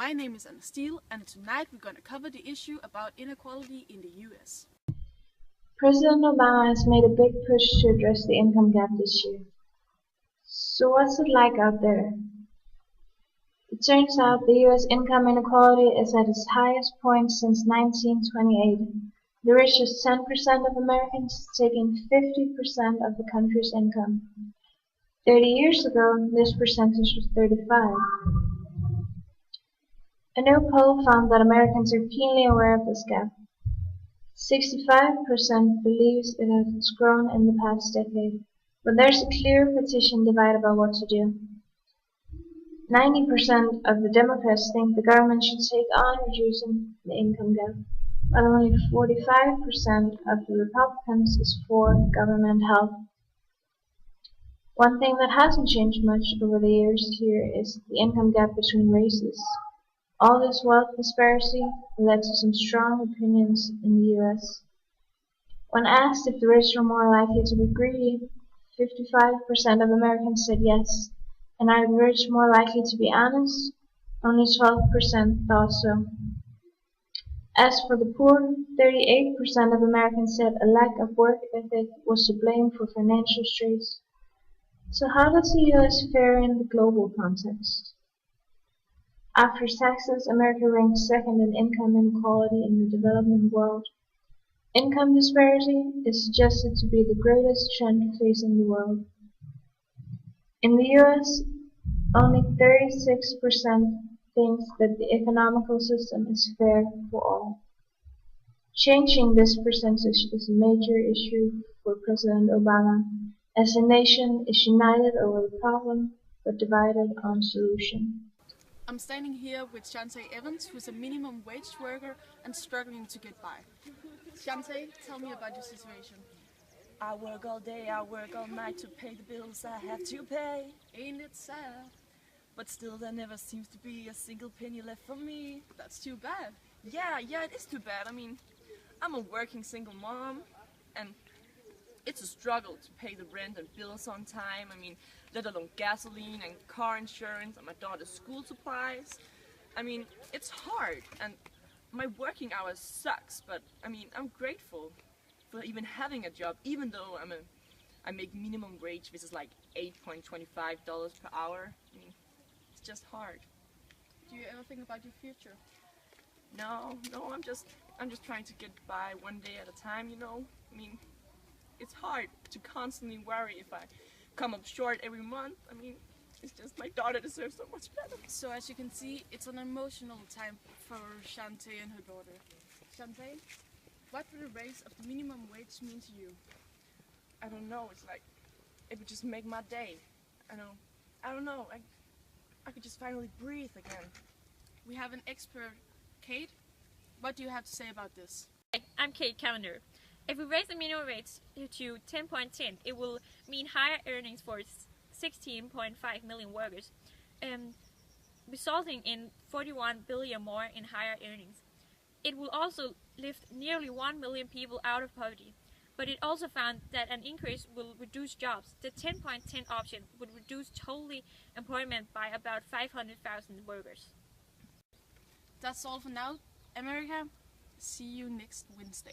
My name is Anna Steele, and tonight we're going to cover the issue about inequality in the US. President Obama has made a big push to address the income gap this year. So what's it like out there? It turns out the US income inequality is at its highest point since 1928. The richest 10% of Americans taking 50% of the country's income. 30 years ago, this percentage was 35. A new poll found that Americans are keenly aware of this gap. 65% believes it has grown in the past decade, but there's a clear petition divide about what to do. 90% of the Democrats think the government should take on reducing the income gap, while only 45% of the Republicans is for government help. One thing that hasn't changed much over the years here is the income gap between races. All this wealth disparity led to some strong opinions in the US. When asked if the rich were more likely to be greedy, 55% of Americans said yes, and are the rich more likely to be honest? Only 12% thought so. As for the poor, 38% of Americans said a lack of work ethic was to blame for financial straits. So how does the US fare in the global context? After taxes, America ranked second in income inequality in the developing world. Income disparity is suggested to be the greatest trend facing the world. In the US, only 36% thinks that the economical system is fair for all. Changing this percentage is a major issue for President Obama, as the nation is united over the problem but divided on solution. I'm standing here with Shantae Evans, who's a minimum wage worker and struggling to get by. Shantae, tell me about your situation. I work all day, I work all night to pay the bills I have to pay. Ain't it sad? But still there never seems to be a single penny left for me. That's too bad. Yeah, it is too bad. I mean, I'm a working single mom, and it's a struggle to pay the rent and bills on time. I mean, let alone gasoline and car insurance and my daughter's school supplies. I mean, it's hard, and my working hours sucks, but I mean, I'm grateful for even having a job, even though I make minimum wage, which is like $8.25 per hour. I mean, it's just hard. Do you ever think about your future? No, I'm just trying to get by one day at a time, you know? I mean, it's hard to constantly worry if I come up short every month. I mean, it's just my daughter deserves so much better. So as you can see, it's an emotional time for Shantae and her daughter. Shantae, what would a raise of the minimum wage mean to you? I don't know, it's like, it would just make my day. I don't know, I could just finally breathe again. We have an expert, Kate. What do you have to say about this? Hi, I'm Kate Calendar. If we raise the minimum wage to 10.10, it will mean higher earnings for 16.5 million workers, resulting in 41 billion more in higher earnings. It will also lift nearly 1 million people out of poverty, but it also found that an increase will reduce jobs. The 10.10 option would reduce total employment by about 500,000 workers. That's all for now, America. See you next Wednesday.